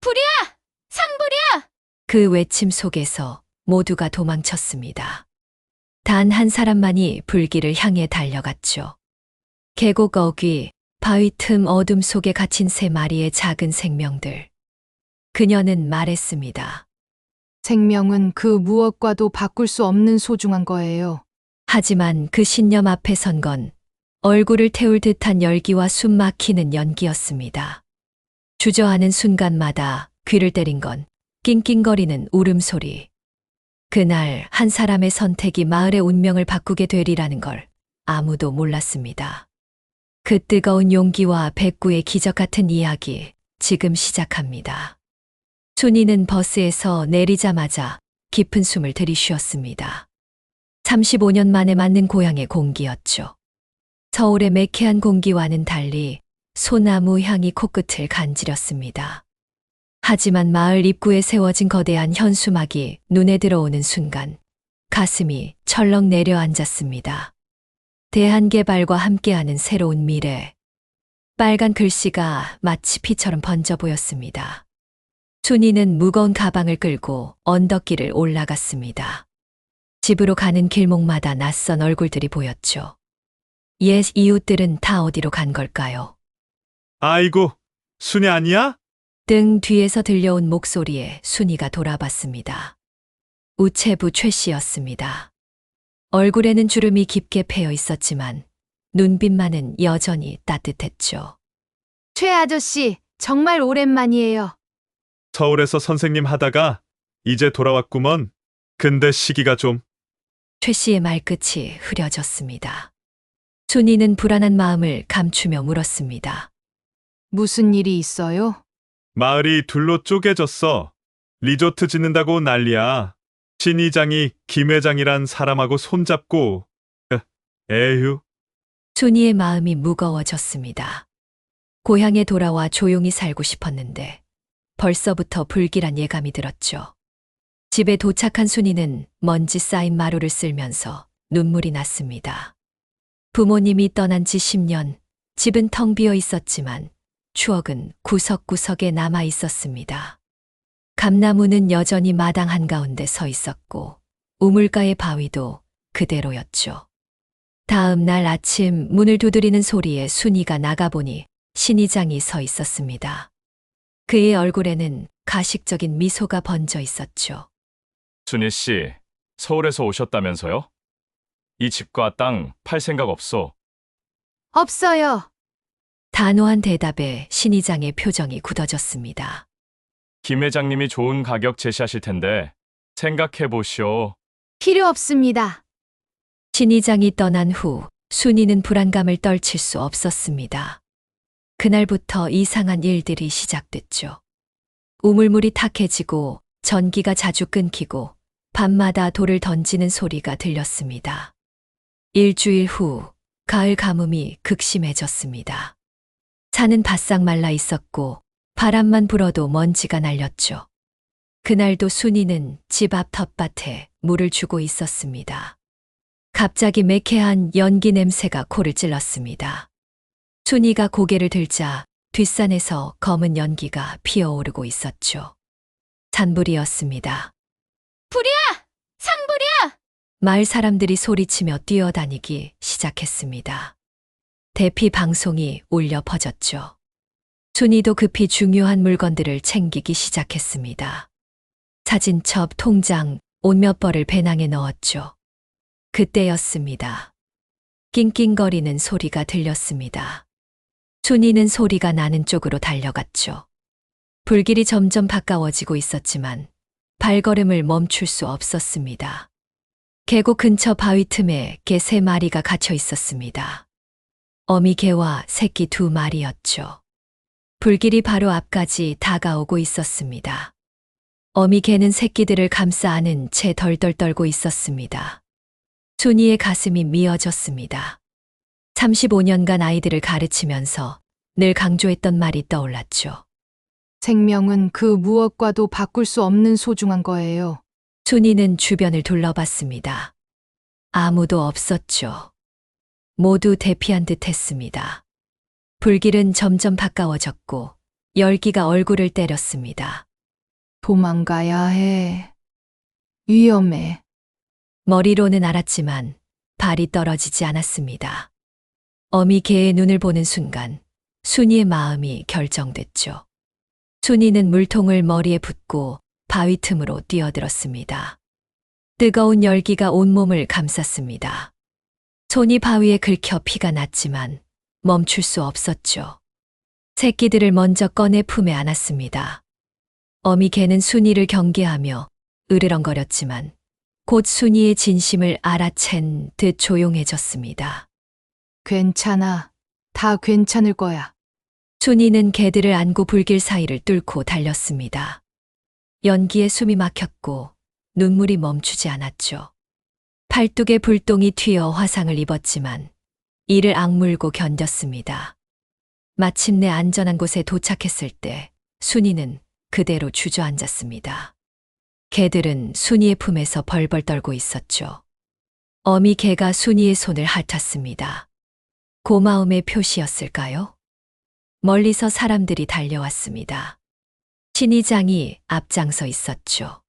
불이야! 산불이야! 그 외침 속에서 모두가 도망쳤습니다. 단 한 사람만이 불길을 향해 달려갔죠. 계곡 어귀, 바위 틈 어둠 속에 갇힌 세 마리의 작은 생명들. 그녀는 말했습니다. 생명은 그 무엇과도 바꿀 수 없는 소중한 거예요. 하지만 그 신념 앞에 선 건 얼굴을 태울 듯한 열기와 숨 막히는 연기였습니다. 주저하는 순간마다 귀를 때린 건 낑낑거리는 울음소리. 그날 한 사람의 선택이 마을의 운명을 바꾸게 되리라는 걸 아무도 몰랐습니다. 그 뜨거운 용기와 백구의 기적 같은 이야기 지금 시작합니다. 순이는 버스에서 내리자마자 깊은 숨을 들이쉬었습니다. 35년 만에 맞는 고향의 공기였죠. 서울의 매캐한 공기와는 달리 소나무 향이 코끝을 간지렸습니다. 하지만 마을 입구에 세워진 거대한 현수막이 눈에 들어오는 순간 가슴이 철렁 내려앉았습니다. 대한개발과 함께하는 새로운 미래. 빨간 글씨가 마치 피처럼 번져 보였습니다. 순이는 무거운 가방을 끌고 언덕길을 올라갔습니다. 집으로 가는 길목마다 낯선 얼굴들이 보였죠. 옛 이웃들은 다 어디로 간 걸까요? 아이고, 순이 아니야? 등 뒤에서 들려온 목소리에 순이가 돌아봤습니다. 우체부 최 씨였습니다. 얼굴에는 주름이 깊게 패여 있었지만 눈빛만은 여전히 따뜻했죠. 최 아저씨, 정말 오랜만이에요. 서울에서 선생님 하다가 이제 돌아왔구먼. 근데 시기가 좀. 최 씨의 말끝이 흐려졌습니다. 순이는 불안한 마음을 감추며 물었습니다. 무슨 일이 있어요? 마을이 둘로 쪼개졌어. 리조트 짓는다고 난리야. 신 이장이 김 회장이란 사람하고 손잡고. 에휴. 순이의 마음이 무거워졌습니다. 고향에 돌아와 조용히 살고 싶었는데 벌써부터 불길한 예감이 들었죠. 집에 도착한 순이는 먼지 쌓인 마루를 쓸면서 눈물이 났습니다. 부모님이 떠난 지 10년, 집은 텅 비어 있었지만 추억은 구석구석에 남아 있었습니다. 감나무는 여전히 마당 한가운데 서 있었고 우물가의 바위도 그대로였죠. 다음 날 아침 문을 두드리는 소리에 순이가 나가보니 신이장이 서 있었습니다. 그의 얼굴에는 가식적인 미소가 번져 있었죠. 순희 씨, 서울에서 오셨다면서요? 이 집과 땅 팔 생각 없어. 없어요. 단호한 대답에 신이장의 표정이 굳어졌습니다. 김 회장님이 좋은 가격 제시하실 텐데 생각해 보시오. 필요 없습니다. 신이장이 떠난 후 순이는 불안감을 떨칠 수 없었습니다. 그날부터 이상한 일들이 시작됐죠. 우물물이 탁해지고 전기가 자주 끊기고 밤마다 돌을 던지는 소리가 들렸습니다. 일주일 후 가을 가뭄이 극심해졌습니다. 산은 바싹 말라 있었고 바람만 불어도 먼지가 날렸죠. 그날도 순이는 집 앞 텃밭에 물을 주고 있었습니다. 갑자기 매캐한 연기 냄새가 코를 찔렀습니다. 순이가 고개를 들자 뒷산에서 검은 연기가 피어오르고 있었죠. 산불이었습니다. 불이야! 산불이야! 마을 사람들이 소리치며 뛰어다니기 시작했습니다. 대피 방송이 울려 퍼졌죠. 순이도 급히 중요한 물건들을 챙기기 시작했습니다. 사진첩, 통장, 옷 몇 벌을 배낭에 넣었죠. 그때였습니다. 낑낑거리는 소리가 들렸습니다. 순이는 소리가 나는 쪽으로 달려갔죠. 불길이 점점 가까워지고 있었지만 발걸음을 멈출 수 없었습니다. 계곡 근처 바위 틈에 개 3마리가 갇혀 있었습니다. 어미 개와 새끼 2마리였죠. 불길이 바로 앞까지 다가오고 있었습니다. 어미 개는 새끼들을 감싸 안은 채 덜덜 떨고 있었습니다. 순이의 가슴이 미어졌습니다. 35년간 아이들을 가르치면서 늘 강조했던 말이 떠올랐죠. 생명은 그 무엇과도 바꿀 수 없는 소중한 거예요. 순이는 주변을 둘러봤습니다. 아무도 없었죠. 모두 대피한 듯 했습니다. 불길은 점점 가까워졌고 열기가 얼굴을 때렸습니다. 도망가야 해. 위험해. 머리로는 알았지만 발이 떨어지지 않았습니다. 어미 개의 눈을 보는 순간 순이의 마음이 결정됐죠. 순이는 물통을 머리에 붓고 바위 틈으로 뛰어들었습니다. 뜨거운 열기가 온몸을 감쌌습니다. 손이 바위에 긁혀 피가 났지만 멈출 수 없었죠. 새끼들을 먼저 꺼내 품에 안았습니다. 어미 개는 순이를 경계하며 으르렁거렸지만 곧 순이의 진심을 알아챈 듯 조용해졌습니다. 괜찮아. 다 괜찮을 거야. 순이는 개들을 안고 불길 사이를 뚫고 달렸습니다. 연기에 숨이 막혔고 눈물이 멈추지 않았죠. 팔뚝에 불똥이 튀어 화상을 입었지만 이를 악물고 견뎠습니다. 마침내 안전한 곳에 도착했을 때 순이는 그대로 주저앉았습니다. 개들은 순이의 품에서 벌벌 떨고 있었죠. 어미 개가 순이의 손을 핥았습니다. 고마움의 표시였을까요? 멀리서 사람들이 달려왔습니다. 신의장이 앞장서 있었죠.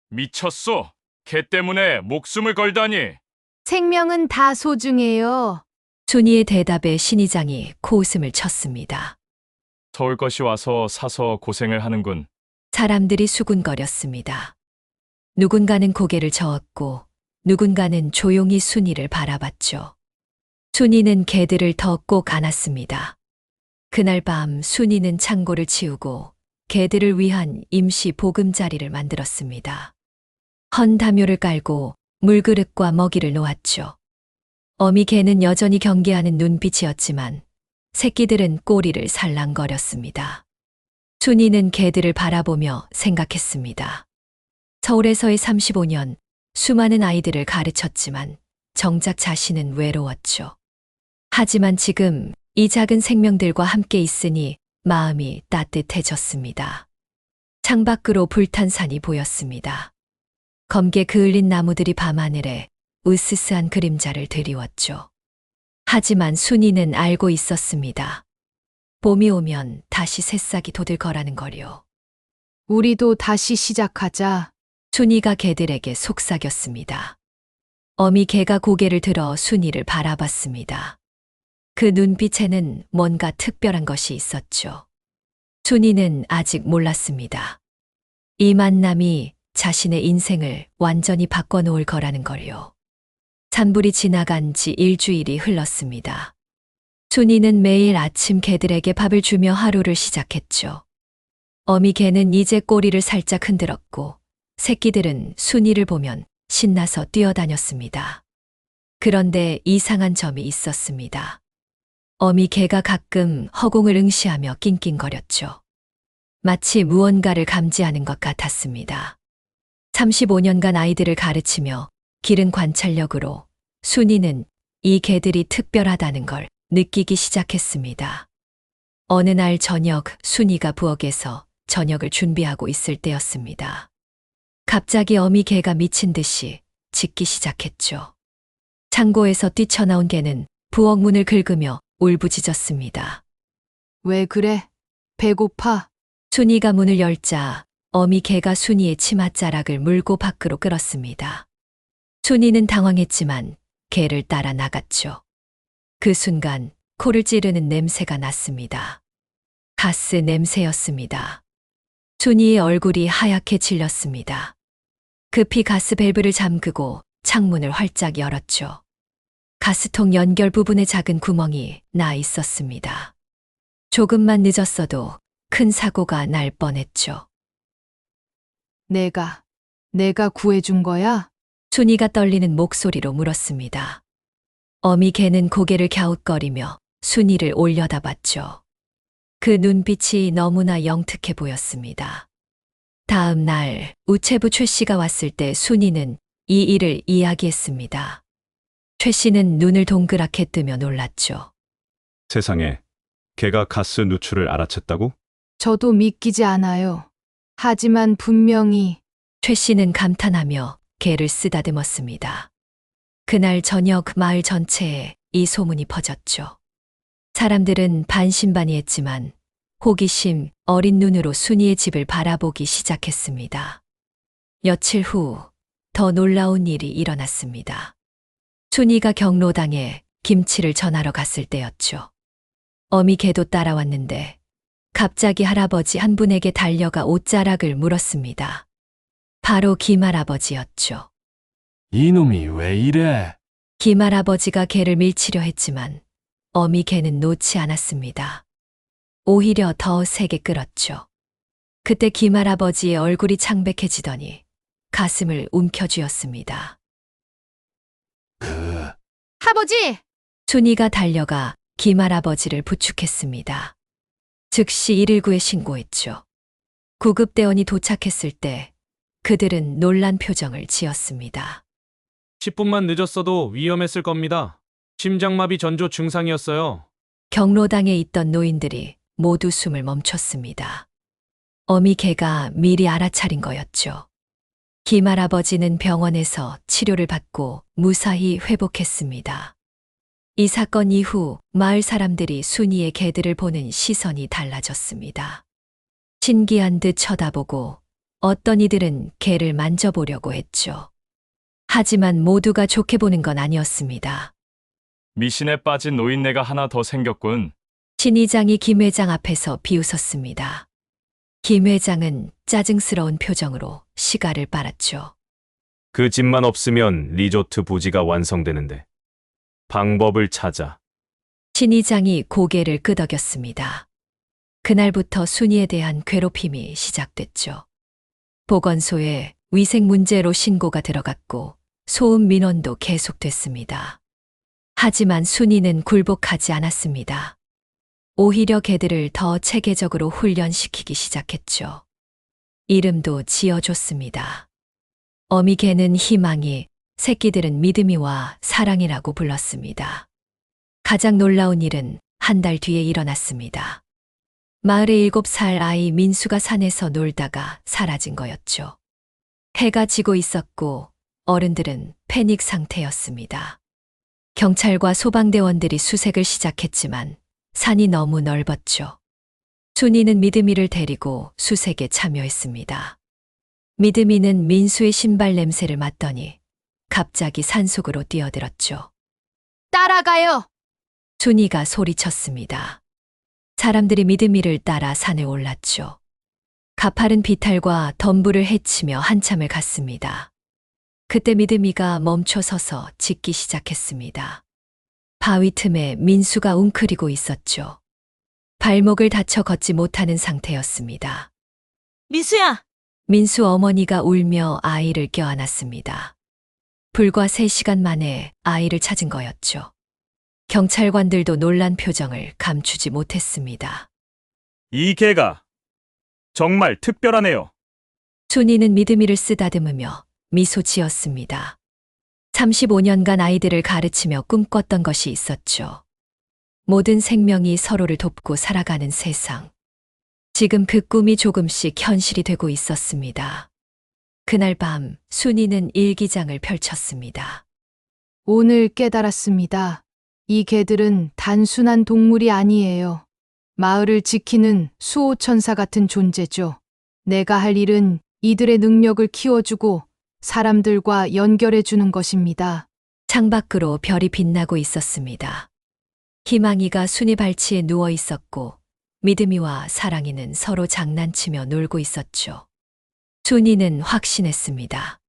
미쳤소. 개 때문에 목숨을 걸다니. 생명은 다 소중해요. 순이의 대답에 신의장이 코웃음을 쳤습니다. 서울 것이 와서 사서 고생을 하는군. 사람들이 수군거렸습니다. 누군가는 고개를 저었고 누군가는 조용히 순이를 바라봤죠. 순이는 개들을 더 꼭 안았습니다. 그날 밤 순이는 창고를 치우고 개들을 위한 임시 보금자리를 만들었습니다. 헌 담요를 깔고 물그릇과 먹이를 놓았죠. 어미 개는 여전히 경계하는 눈빛이었지만 새끼들은 꼬리를 살랑거렸습니다. 순이는 개들을 바라보며 생각했습니다. 서울에서의 35년, 수많은 아이들을 가르쳤지만 정작 자신은 외로웠죠. 하지만 지금 이 작은 생명들과 함께 있으니 마음이 따뜻해졌습니다. 창밖으로 불탄 산이 보였습니다. 검게 그을린 나무들이 밤하늘에 으스스한 그림자를 드리웠죠. 하지만 순이는 알고 있었습니다. 봄이 오면 다시 새싹이 돋을 거라는 거요. 우리도 다시 시작하자. 순이가 개들에게 속삭였습니다. 어미 개가 고개를 들어 순이를 바라봤습니다. 그 눈빛에는 뭔가 특별한 것이 있었죠. 순이는 아직 몰랐습니다. 이 만남이 자신의 인생을 완전히 바꿔놓을 거라는 걸요. 산불이 지나간 지 일주일이 흘렀습니다. 순이는 매일 아침 개들에게 밥을 주며 하루를 시작했죠. 어미 개는 이제 꼬리를 살짝 흔들었고 새끼들은 순이를 보면 신나서 뛰어다녔습니다. 그런데 이상한 점이 있었습니다. 어미 개가 가끔 허공을 응시하며 낑낑거렸죠. 마치 무언가를 감지하는 것 같았습니다. 35년간 아이들을 가르치며 기른 관찰력으로 순이는 이 개들이 특별하다는 걸 느끼기 시작했습니다. 어느 날 저녁 순이가 부엌에서 저녁을 준비하고 있을 때였습니다. 갑자기 어미 개가 미친 듯이 짖기 시작했죠. 창고에서 뛰쳐나온 개는 부엌 문을 긁으며 울부짖었습니다. 왜 그래? 배고파? 순이가 문을 열자 어미 개가 순이의 치맛자락을 물고 밖으로 끌었습니다. 순이는 당황했지만 개를 따라 나갔죠. 그 순간 코를 찌르는 냄새가 났습니다. 가스 냄새였습니다. 순이의 얼굴이 하얗게 질렸습니다. 급히 가스 밸브를 잠그고 창문을 활짝 열었죠. 가스통 연결 부분에 작은 구멍이 나 있었습니다. 조금만 늦었어도 큰 사고가 날 뻔했죠. 내가 구해준 거야? 순이가 떨리는 목소리로 물었습니다. 어미 개는 고개를 갸웃거리며 순이를 올려다봤죠. 그 눈빛이 너무나 영특해 보였습니다. 다음 날 우체부 최 씨가 왔을 때 순이는 이 일을 이야기했습니다. 최 씨는 눈을 동그랗게 뜨며 놀랐죠. 세상에, 개가 가스 누출을 알아챘다고? 저도 믿기지 않아요. 하지만 분명히 최 씨는 감탄하며 개를 쓰다듬었습니다. 그날 저녁 마을 전체에 이 소문이 퍼졌죠. 사람들은 반신반의했지만 호기심 어린 눈으로 순이의 집을 바라보기 시작했습니다. 며칠 후 더 놀라운 일이 일어났습니다. 순이가 경로당에 김치를 전하러 갔을 때였죠. 어미 개도 따라왔는데 갑자기 할아버지 한 분에게 달려가 옷자락을 물었습니다. 바로 김할아버지였죠. 이놈이 왜 이래? 김할아버지가 개를 밀치려 했지만 어미 개는 놓지 않았습니다. 오히려 더 세게 끌었죠. 그때 김할아버지의 얼굴이 창백해지더니 가슴을 움켜쥐었습니다. 아버지! 순이가 달려가 김할아버지를 부축했습니다. 즉시 119에 신고했죠. 구급대원이 도착했을 때 그들은 놀란 표정을 지었습니다. 10분만 늦었어도 위험했을 겁니다. 심장마비 전조 증상이었어요. 경로당에 있던 노인들이 모두 숨을 멈췄습니다. 어미 개가 미리 알아차린 거였죠. 김할아버지는 병원에서 치료를 받고 무사히 회복했습니다. 이 사건 이후 마을 사람들이 순이의 개들을 보는 시선이 달라졌습니다. 신기한 듯 쳐다보고 어떤 이들은 개를 만져보려고 했죠. 하지만 모두가 좋게 보는 건 아니었습니다. 미신에 빠진 노인네가 하나 더 생겼군. 신 이장이 김 회장 앞에서 비웃었습니다. 김 회장은 짜증스러운 표정으로 시가를 빨았죠. 그 집만 없으면 리조트 부지가 완성되는데. 방법을 찾아. 신 이장이 고개를 끄덕였습니다. 그날부터 순이에 대한 괴롭힘이 시작됐죠. 보건소에 위생 문제로 신고가 들어갔고 소음 민원도 계속됐습니다. 하지만 순이는 굴복하지 않았습니다. 오히려 개들을 더 체계적으로 훈련시키기 시작했죠. 이름도 지어줬습니다. 어미 개는 희망이, 새끼들은 믿음이와 사랑이라고 불렀습니다. 가장 놀라운 일은 한 달 뒤에 일어났습니다. 마을의 7살 아이 민수가 산에서 놀다가 사라진 거였죠. 해가 지고 있었고 어른들은 패닉 상태였습니다. 경찰과 소방대원들이 수색을 시작했지만 산이 너무 넓었죠. 순이는 믿음이를 데리고 수색에 참여했습니다. 믿음이는 민수의 신발 냄새를 맡더니 갑자기 산속으로 뛰어들었죠. 따라가요! 순이가 소리쳤습니다. 사람들이 믿음이를 따라 산에 올랐죠. 가파른 비탈과 덤불을 헤치며 한참을 갔습니다. 그때 믿음이가 멈춰 서서 짖기 시작했습니다. 바위 틈에 민수가 웅크리고 있었죠. 발목을 다쳐 걷지 못하는 상태였습니다. 민수야! 민수 어머니가 울며 아이를 껴안았습니다. 불과 3시간 만에 아이를 찾은 거였죠. 경찰관들도 놀란 표정을 감추지 못했습니다. 이 개가 정말 특별하네요. 순이는 믿음이를 쓰다듬으며 미소 지었습니다. 35년간 아이들을 가르치며 꿈꿨던 것이 있었죠. 모든 생명이 서로를 돕고 살아가는 세상. 지금 그 꿈이 조금씩 현실이 되고 있었습니다. 그날 밤 순이는 일기장을 펼쳤습니다. 오늘 깨달았습니다. 이 개들은 단순한 동물이 아니에요. 마을을 지키는 수호천사 같은 존재죠. 내가 할 일은 이들의 능력을 키워주고 사람들과 연결해 주는 것입니다. 창밖으로 별이 빛나고 있었습니다. 희망이가 순이 발치에 누워 있었고 믿음이와 사랑이는 서로 장난치며 놀고 있었죠. 순이는 확신했습니다.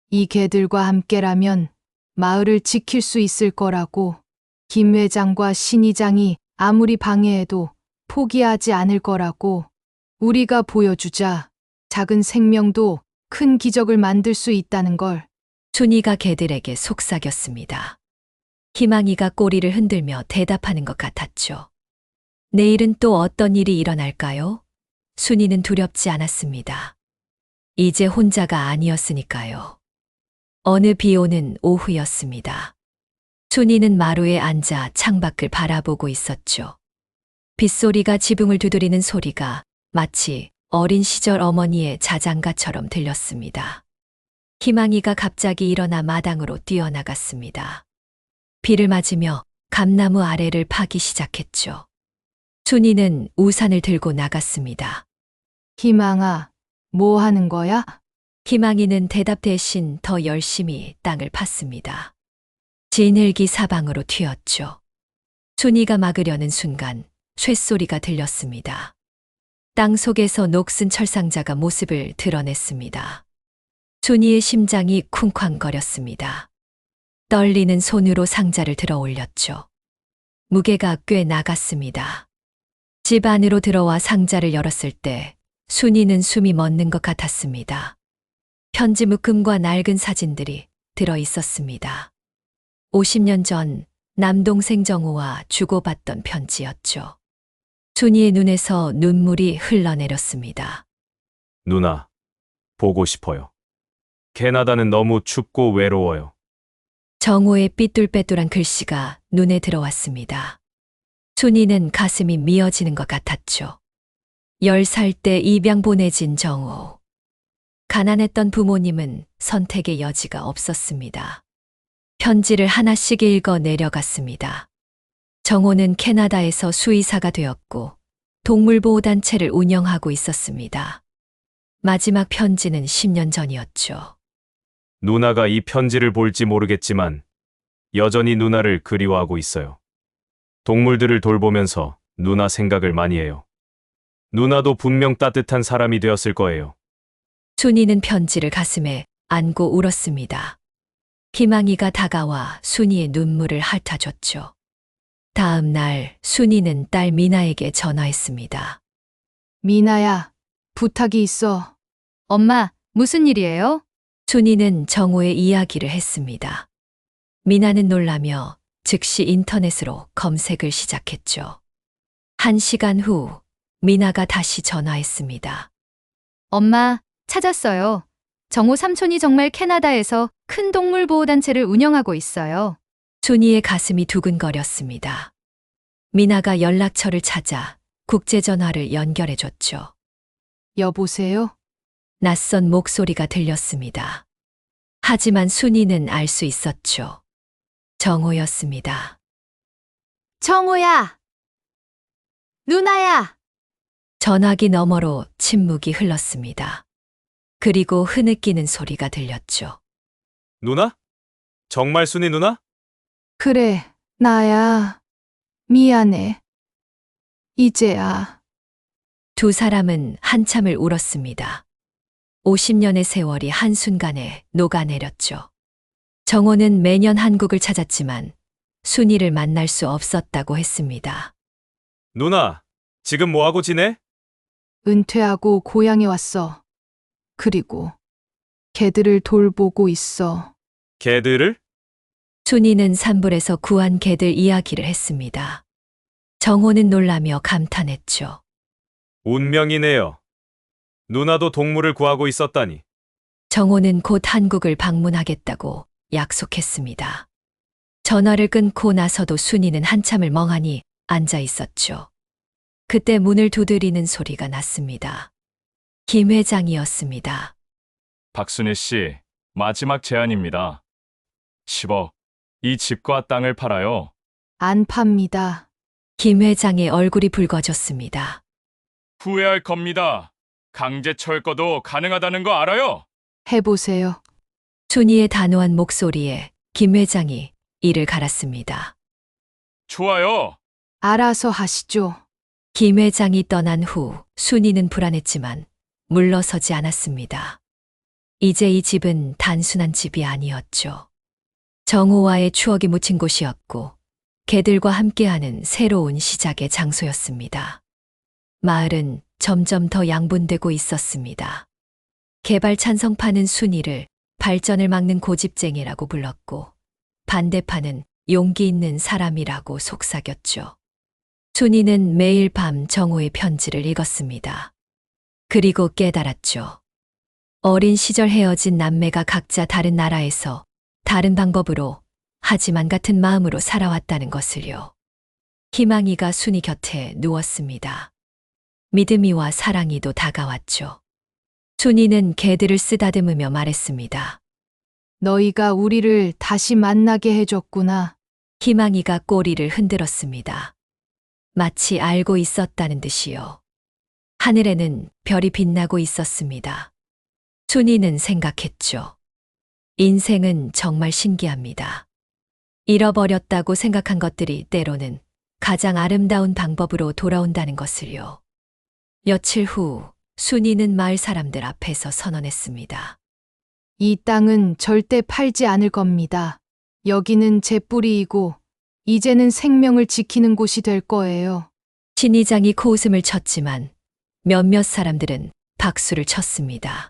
이 개들과 함께라면 마을을 지킬 수 있을 거라고. 김 회장과 신 이장이 아무리 방해해도 포기하지 않을 거라고. 우리가 보여주자. 작은 생명도 큰 기적을 만들 수 있다는 걸. 순이가 개들에게 속삭였습니다. 희망이가 꼬리를 흔들며 대답하는 것 같았죠. 내일은 또 어떤 일이 일어날까요? 순이는 두렵지 않았습니다. 이제 혼자가 아니었으니까요. 어느 비 오는 오후였습니다. 순이는 마루에 앉아 창밖을 바라보고 있었죠. 빗소리가 지붕을 두드리는 소리가 마치 어린 시절 어머니의 자장가처럼 들렸습니다. 희망이가 갑자기 일어나 마당으로 뛰어나갔습니다. 비를 맞으며 감나무 아래를 파기 시작했죠. 순이는 우산을 들고 나갔습니다. 희망아, 뭐 하는 거야? 희망이는 대답 대신 더 열심히 땅을 팠습니다. 진흙이 사방으로 튀었죠. 순이가 막으려는 순간 쇳소리가 들렸습니다. 땅 속에서 녹슨 철상자가 모습을 드러냈습니다. 순이의 심장이 쿵쾅거렸습니다. 떨리는 손으로 상자를 들어 올렸죠. 무게가 꽤 나갔습니다. 집 안으로 들어와 상자를 열었을 때 순이는 숨이 멎는 것 같았습니다. 편지 묶음과 낡은 사진들이 들어 있었습니다. 50년 전 남동생 정우와 주고받던 편지였죠. 순이의 눈에서 눈물이 흘러내렸습니다. 누나, 보고 싶어요. 캐나다는 너무 춥고 외로워요. 정우의 삐뚤빼뚤한 글씨가 눈에 들어왔습니다. 순이는 가슴이 미어지는 것 같았죠. 10살 때 입양 보내진 정우. 가난했던 부모님은 선택의 여지가 없었습니다. 편지를 하나씩 읽어 내려갔습니다. 정호는 캐나다에서 수의사가 되었고 동물보호단체를 운영하고 있었습니다. 마지막 편지는 10년 전이었죠. 누나가 이 편지를 볼지 모르겠지만 여전히 누나를 그리워하고 있어요. 동물들을 돌보면서 누나 생각을 많이 해요. 누나도 분명 따뜻한 사람이 되었을 거예요. 순이는 편지를 가슴에 안고 울었습니다. 희망이가 다가와 순이의 눈물을 핥아줬죠. 다음 날 순이는 딸 미나에게 전화했습니다. 미나야, 부탁이 있어. 엄마, 무슨 일이에요? 순이는 정우의 이야기를 했습니다. 미나는 놀라며 즉시 인터넷으로 검색을 시작했죠. 1시간 후 미나가 다시 전화했습니다. 엄마, 찾았어요. 정호 삼촌이 정말 캐나다에서 큰 동물보호단체를 운영하고 있어요. 순이의 가슴이 두근거렸습니다. 미나가 연락처를 찾아 국제전화를 연결해줬죠. 여보세요? 낯선 목소리가 들렸습니다. 하지만 순이는 알 수 있었죠. 정호였습니다. 정호야! 누나야! 전화기 너머로 침묵이 흘렀습니다. 그리고 흐느끼는 소리가 들렸죠. 누나? 정말 순이 누나? 그래, 나야. 미안해. 이제야. 두 사람은 한참을 울었습니다. 50년의 세월이 한순간에 녹아내렸죠. 정호는 매년 한국을 찾았지만 순이를 만날 수 없었다고 했습니다. 누나, 지금 뭐하고 지내? 은퇴하고 고향에 왔어. 그리고 개들을 돌보고 있어. 개들을? 순이는 산불에서 구한 개들 이야기를 했습니다. 정호는 놀라며 감탄했죠. 운명이네요. 누나도 동물을 구하고 있었다니. 정호는 곧 한국을 방문하겠다고 약속했습니다. 전화를 끊고 나서도 순이는 한참을 멍하니 앉아 있었죠. 그때 문을 두드리는 소리가 났습니다. 김 회장이었습니다. 박순희 씨, 마지막 제안입니다. 10억. 이 집과 땅을 팔아요. 안 팝니다. 김 회장의 얼굴이 붉어졌습니다. 후회할 겁니다. 강제 철거도 가능하다는 거 알아요? 해보세요. 순이의 단호한 목소리에 김 회장이 이를 갈았습니다. 좋아요. 알아서 하시죠. 김 회장이 떠난 후 순이는 불안했지만 물러서지 않았습니다. 이제 이 집은 단순한 집이 아니었죠. 정호와의 추억이 묻힌 곳이었고 개들과 함께하는 새로운 시작의 장소였습니다. 마을은 점점 더 양분되고 있었습니다. 개발 찬성파는 순이를 발전을 막는 고집쟁이라고 불렀고 반대파는 용기 있는 사람이라고 속삭였죠. 순이는 매일 밤 정호의 편지를 읽었습니다. 그리고 깨달았죠. 어린 시절 헤어진 남매가 각자 다른 나라에서 다른 방법으로 하지만 같은 마음으로 살아왔다는 것을요. 희망이가 순이 곁에 누웠습니다. 믿음이와 사랑이도 다가왔죠. 순이는 개들을 쓰다듬으며 말했습니다. 너희가 우리를 다시 만나게 해줬구나. 희망이가 꼬리를 흔들었습니다. 마치 알고 있었다는 듯이요. 하늘에는 별이 빛나고 있었습니다. 순이는 생각했죠. 인생은 정말 신기합니다. 잃어버렸다고 생각한 것들이 때로는 가장 아름다운 방법으로 돌아온다는 것을요. 며칠 후 순이는 마을 사람들 앞에서 선언했습니다. 이 땅은 절대 팔지 않을 겁니다. 여기는 제 뿌리이고 이제는 생명을 지키는 곳이 될 거예요. 신이장이 코웃음을 쳤지만 몇몇 사람들은 박수를 쳤습니다.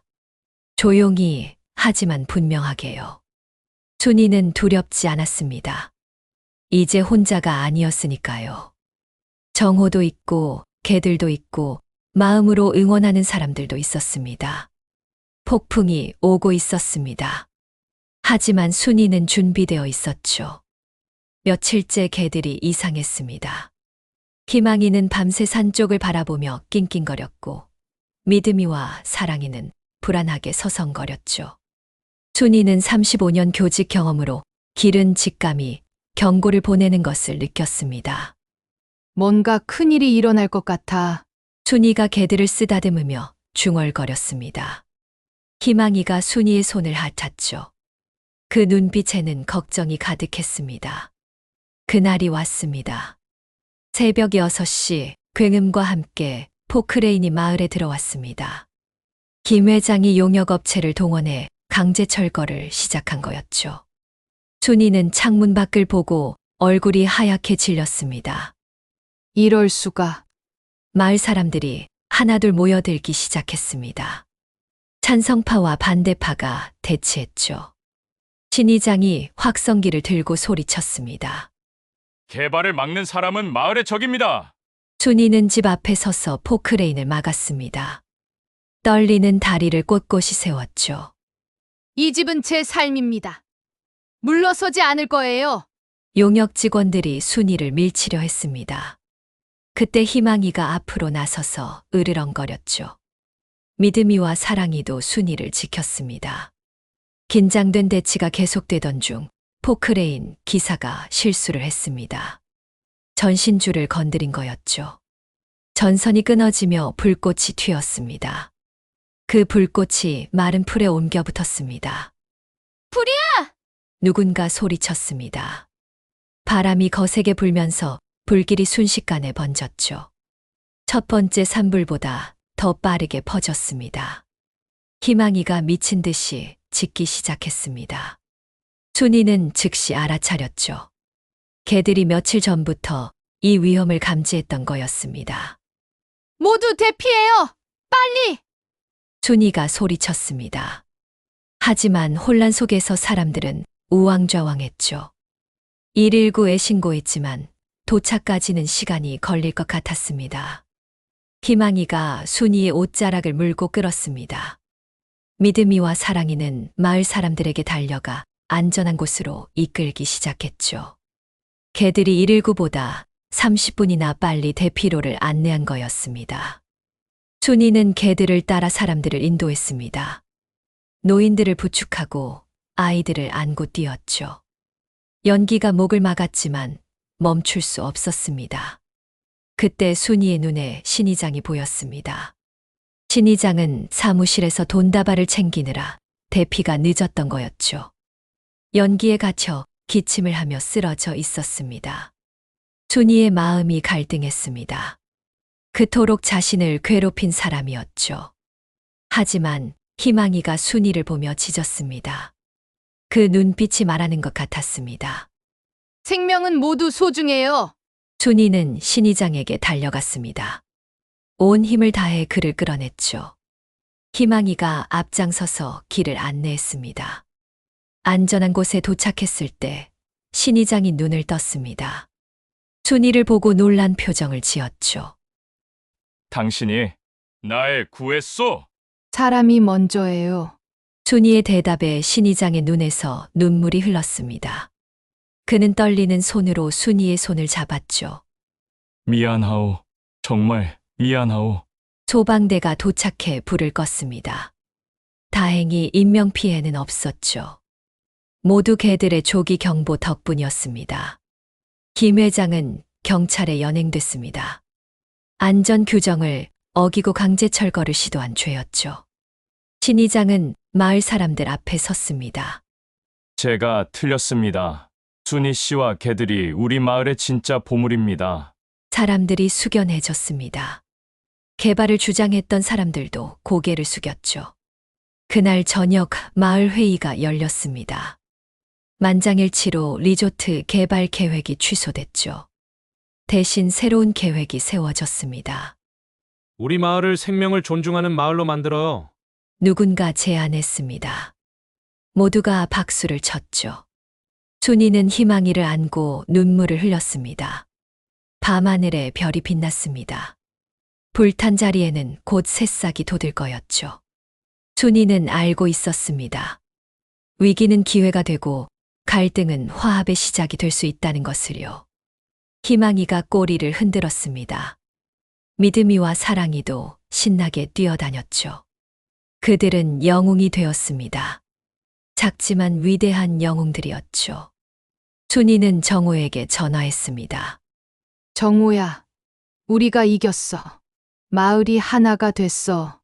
조용히 하지만 분명하게요. 순이는 두렵지 않았습니다. 이제 혼자가 아니었으니까요. 정호도 있고 개들도 있고 마음으로 응원하는 사람들도 있었습니다. 폭풍이 오고 있었습니다. 하지만 순이는 준비되어 있었죠. 며칠째 개들이 이상했습니다. 희망이는 밤새 산 쪽을 바라보며 낑낑거렸고 믿음이와 사랑이는 불안하게 서성거렸죠. 순이는 35년 교직 경험으로 기른 직감이 경고를 보내는 것을 느꼈습니다. 뭔가 큰일이 일어날 것 같아. 순이가 개들을 쓰다듬으며 중얼거렸습니다. 희망이가 순이의 손을 핥았죠. 그 눈빛에는 걱정이 가득했습니다. 그날이 왔습니다. 새벽 6시 굉음과 함께 포크레인이 마을에 들어왔습니다. 김 회장이 용역업체를 동원해 강제 철거를 시작한 거였죠. 순이는 창문 밖을 보고 얼굴이 하얗게 질렸습니다. 이럴 수가. 마을 사람들이 하나둘 모여들기 시작했습니다. 찬성파와 반대파가 대치했죠. 신이장이 확성기를 들고 소리쳤습니다. 개발을 막는 사람은 마을의 적입니다. 순이는 집 앞에 서서 포크레인을 막았습니다. 떨리는 다리를 꼿꼿이 세웠죠. 이 집은 제 삶입니다. 물러서지 않을 거예요. 용역 직원들이 순이를 밀치려 했습니다. 그때 희망이가 앞으로 나서서 으르렁거렸죠. 믿음이와 사랑이도 순이를 지켰습니다. 긴장된 대치가 계속되던 중 포크레인 기사가 실수를 했습니다. 전신줄을 건드린 거였죠. 전선이 끊어지며 불꽃이 튀었습니다. 그 불꽃이 마른 풀에 옮겨 붙었습니다. 불이야! 누군가 소리쳤습니다. 바람이 거세게 불면서 불길이 순식간에 번졌죠. 첫 번째 산불보다 더 빠르게 퍼졌습니다. 희망이가 미친 듯이 짖기 시작했습니다. 순이는 즉시 알아차렸죠. 개들이 며칠 전부터 이 위험을 감지했던 거였습니다. 모두 대피해요. 빨리! 순이가 소리쳤습니다. 하지만 혼란 속에서 사람들은 우왕좌왕했죠. 119에 신고했지만 도착까지는 시간이 걸릴 것 같았습니다. 희망이가 순이의 옷자락을 물고 끌었습니다. 믿음이와 사랑이는 마을 사람들에게 달려가 안전한 곳으로 이끌기 시작했죠. 개들이 119보다 30분이나 빨리 대피로를 안내한 거였습니다. 순이는 개들을 따라 사람들을 인도했습니다. 노인들을 부축하고 아이들을 안고 뛰었죠. 연기가 목을 막았지만 멈출 수 없었습니다. 그때 순이의 눈에 신이장이 보였습니다. 신이장은 사무실에서 돈다발을 챙기느라 대피가 늦었던 거였죠. 연기에 갇혀 기침을 하며 쓰러져 있었습니다. 순이의 마음이 갈등했습니다. 그토록 자신을 괴롭힌 사람이었죠. 하지만 희망이가 순이를 보며 짖었습니다. 그 눈빛이 말하는 것 같았습니다. 생명은 모두 소중해요. 순이는 신이장에게 달려갔습니다. 온 힘을 다해 그를 끌어냈죠. 희망이가 앞장서서 길을 안내했습니다. 안전한 곳에 도착했을 때 신이장이 눈을 떴습니다. 순이를 보고 놀란 표정을 지었죠. 당신이 날 구했소? 사람이 먼저예요. 순이의 대답에 신이장의 눈에서 눈물이 흘렀습니다. 그는 떨리는 손으로 순이의 손을 잡았죠. 미안하오. 정말 미안하오. 소방대가 도착해 불을 껐습니다. 다행히 인명피해는 없었죠. 모두 개들의 조기 경보 덕분이었습니다. 김 회장은 경찰에 연행됐습니다. 안전 규정을 어기고 강제 철거를 시도한 죄였죠. 신 이장은 마을 사람들 앞에 섰습니다. 제가 틀렸습니다. 순희 씨와 개들이 우리 마을의 진짜 보물입니다. 사람들이 숙연해졌습니다. 개발을 주장했던 사람들도 고개를 숙였죠. 그날 저녁 마을 회의가 열렸습니다. 만장일치로 리조트 개발 계획이 취소됐죠. 대신 새로운 계획이 세워졌습니다. 우리 마을을 생명을 존중하는 마을로 만들어요. 누군가 제안했습니다. 모두가 박수를 쳤죠. 순이는 희망이를 안고 눈물을 흘렸습니다. 밤하늘에 별이 빛났습니다. 불탄 자리에는 곧 새싹이 돋을 거였죠. 순이는 알고 있었습니다. 위기는 기회가 되고 갈등은 화합의 시작이 될 수 있다는 것을요. 희망이가 꼬리를 흔들었습니다. 믿음이와 사랑이도 신나게 뛰어다녔죠. 그들은 영웅이 되었습니다. 작지만 위대한 영웅들이었죠. 순이는 정호에게 전화했습니다. 정호야, 우리가 이겼어. 마을이 하나가 됐어.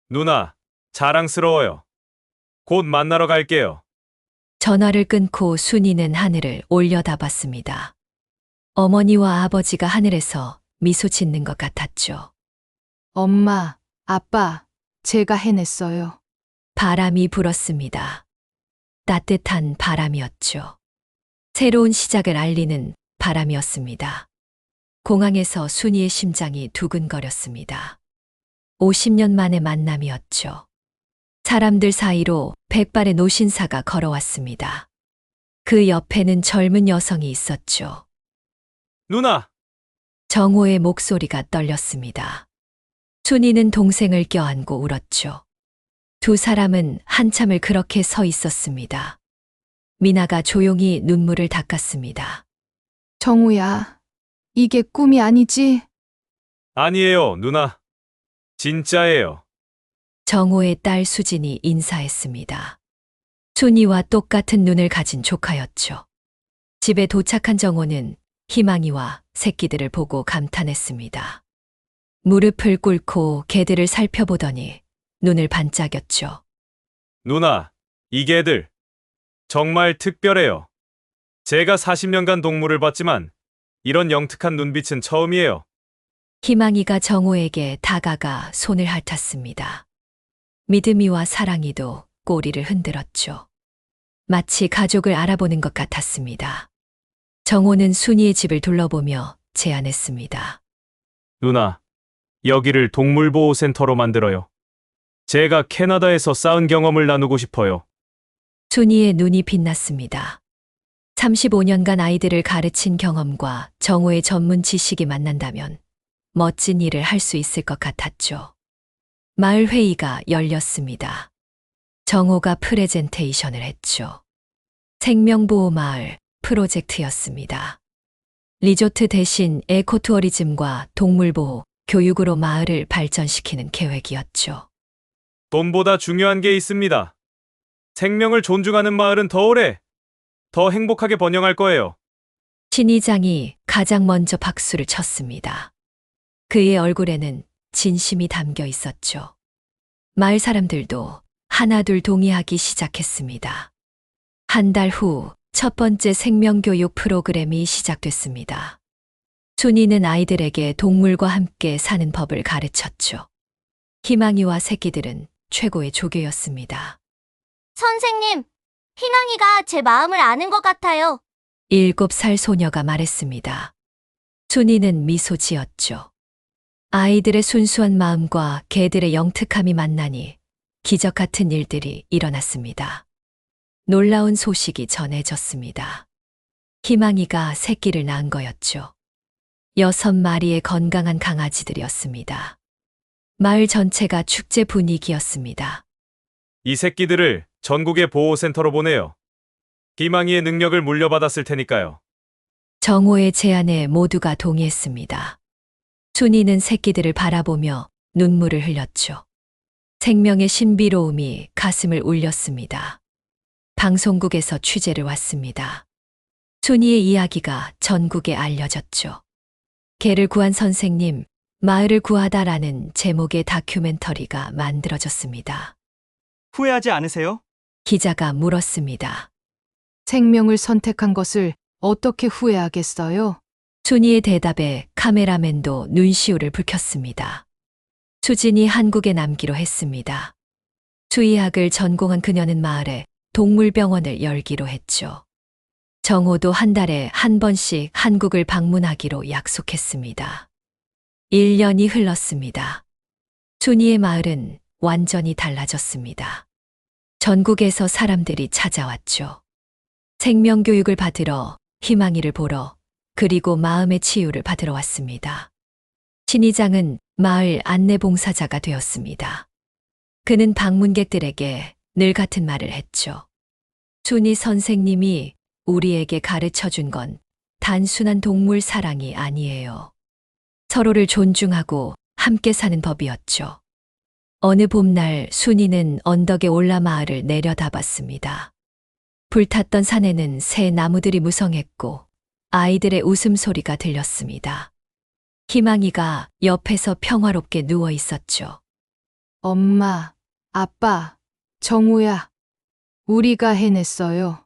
누나, 자랑스러워요. 곧 만나러 갈게요. 전화를 끊고 순이는 하늘을 올려다봤습니다. 어머니와 아버지가 하늘에서 미소 짓는 것 같았죠. 엄마, 아빠, 제가 해냈어요. 바람이 불었습니다. 따뜻한 바람이었죠. 새로운 시작을 알리는 바람이었습니다. 공항에서 순이의 심장이 두근거렸습니다. 50년 만의 만남이었죠. 사람들 사이로 백발의 노신사가 걸어왔습니다. 그 옆에는 젊은 여성이 있었죠. 누나! 정호의 목소리가 떨렸습니다. 순이는 동생을 껴안고 울었죠. 두 사람은 한참을 그렇게 서 있었습니다. 미나가 조용히 눈물을 닦았습니다. 정호야, 이게 꿈이 아니지? 아니에요, 누나. 진짜예요. 정호의 딸 수진이 인사했습니다. 순이와 똑같은 눈을 가진 조카였죠. 집에 도착한 정호는 희망이와 새끼들을 보고 감탄했습니다. 무릎을 꿇고 개들을 살펴보더니 눈을 반짝였죠. 누나, 이 개들 정말 특별해요. 제가 40년간 동물을 봤지만 이런 영특한 눈빛은 처음이에요. 희망이가 정호에게 다가가 손을 핥았습니다. 믿음이와 사랑이도 꼬리를 흔들었죠. 마치 가족을 알아보는 것 같았습니다. 정호는 순이의 집을 둘러보며 제안했습니다. 누나, 여기를 동물보호센터로 만들어요. 제가 캐나다에서 쌓은 경험을 나누고 싶어요. 순이의 눈이 빛났습니다. 35년간 아이들을 가르친 경험과 정호의 전문 지식이 만난다면 멋진 일을 할 수 있을 것 같았죠. 마을 회의가 열렸습니다. 정호가 프레젠테이션을 했죠. 생명보호 마을 프로젝트였습니다. 리조트 대신 에코투어리즘과 동물보호, 교육으로 마을을 발전시키는 계획이었죠. 돈보다 중요한 게 있습니다. 생명을 존중하는 마을은 더 오래, 더 행복하게 번영할 거예요. 신 이장이 가장 먼저 박수를 쳤습니다. 그의 얼굴에는 진심이 담겨 있었죠. 마을 사람들도 하나둘 동의하기 시작했습니다. 한 달 후 첫 번째 생명교육 프로그램이 시작됐습니다. 순이는 아이들에게 동물과 함께 사는 법을 가르쳤죠. 희망이와 새끼들은 최고의 조교였습니다. 선생님, 희망이가 제 마음을 아는 것 같아요. 7살 소녀가 말했습니다. 순이는 미소 지었죠. 아이들의 순수한 마음과 개들의 영특함이 만나니 기적 같은 일들이 일어났습니다. 놀라운 소식이 전해졌습니다. 희망이가 새끼를 낳은 거였죠. 6마리의 건강한 강아지들이었습니다. 마을 전체가 축제 분위기였습니다. 이 새끼들을 전국의 보호센터로 보내요. 희망이의 능력을 물려받았을 테니까요. 정호의 제안에 모두가 동의했습니다. 순이는 새끼들을 바라보며 눈물을 흘렸죠. 생명의 신비로움이 가슴을 울렸습니다. 방송국에서 취재를 왔습니다. 순이의 이야기가 전국에 알려졌죠. 개를 구한 선생님, 마을을 구하다라는 제목의 다큐멘터리가 만들어졌습니다. 후회하지 않으세요? 기자가 물었습니다. 생명을 선택한 것을 어떻게 후회하겠어요? 순이의 대답에 카메라맨도 눈시울을 붉혔습니다. 수진이 한국에 남기로 했습니다. 수의학을 전공한 그녀는 마을에 동물병원을 열기로 했죠. 정호도 한 달에 한 번씩 한국을 방문하기로 약속했습니다. 1년이 흘렀습니다. 순이의 마을은 완전히 달라졌습니다. 전국에서 사람들이 찾아왔죠. 생명교육을 받으러, 희망이를 보러, 그리고 마음의 치유를 받으러 왔습니다. 신이장은 마을 안내봉사자가 되었습니다. 그는 방문객들에게 늘 같은 말을 했죠. 순이 선생님이 우리에게 가르쳐 준 건 단순한 동물 사랑이 아니에요. 서로를 존중하고 함께 사는 법이었죠. 어느 봄날 순이는 언덕에 올라 마을을 내려다봤습니다. 불탔던 산에는 새 나무들이 무성했고 아이들의 웃음소리가 들렸습니다. 희망이가 옆에서 평화롭게 누워 있었죠. 엄마, 아빠, 정우야. 우리가 해냈어요.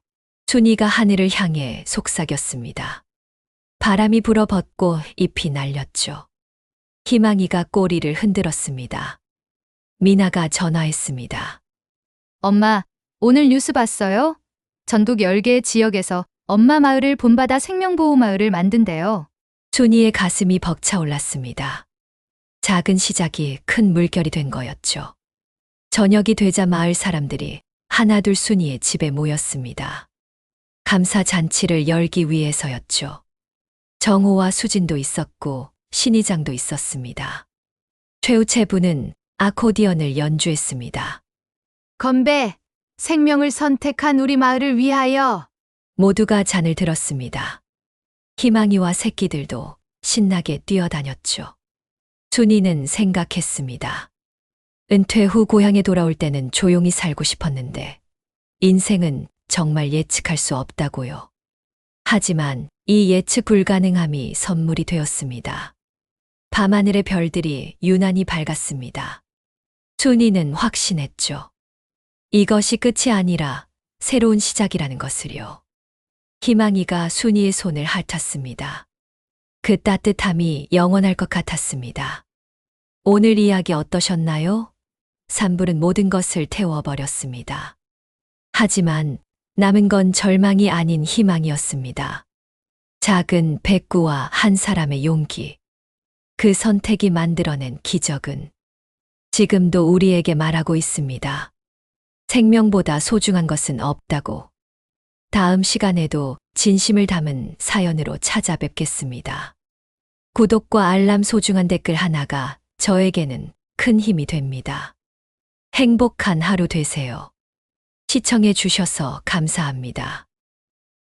순이가 하늘을 향해 속삭였습니다. 바람이 불어벗고 잎이 날렸죠. 희망이가 꼬리를 흔들었습니다. 미나가 전화했습니다. 엄마, 오늘 뉴스 봤어요? 전국 10개 지역에서 엄마 마을을 본받아 생명보호마을을 만든대요. 순이의 가슴이 벅차올랐습니다. 작은 시작이 큰 물결이 된 거였죠. 저녁이 되자 마을 사람들이 하나둘 순이의 집에 모였습니다. 감사 잔치를 열기 위해서였죠. 정호와 수진도 있었고 신이장도 있었습니다. 최우체부는 아코디언을 연주했습니다. 건배, 생명을 선택한 우리 마을을 위하여. 모두가 잔을 들었습니다. 희망이와 새끼들도 신나게 뛰어다녔죠. 순이는 생각했습니다. 은퇴 후 고향에 돌아올 때는 조용히 살고 싶었는데 인생은 정말 예측할 수 없다고요. 하지만 이 예측 불가능함이 선물이 되었습니다. 밤하늘의 별들이 유난히 밝았습니다. 순이는 확신했죠. 이것이 끝이 아니라 새로운 시작이라는 것을요. 희망이가 순이의 손을 핥았습니다. 그 따뜻함이 영원할 것 같았습니다. 오늘 이야기 어떠셨나요? 산불은 모든 것을 태워버렸습니다. 하지만 남은 건 절망이 아닌 희망이었습니다. 작은 백구와 한 사람의 용기. 그 선택이 만들어낸 기적은 지금도 우리에게 말하고 있습니다. 생명보다 소중한 것은 없다고. 다음 시간에도 진심을 담은 사연으로 찾아뵙겠습니다. 구독과 알람 소중한 댓글 하나가 저에게는 큰 힘이 됩니다. 행복한 하루 되세요. 시청해 주셔서 감사합니다.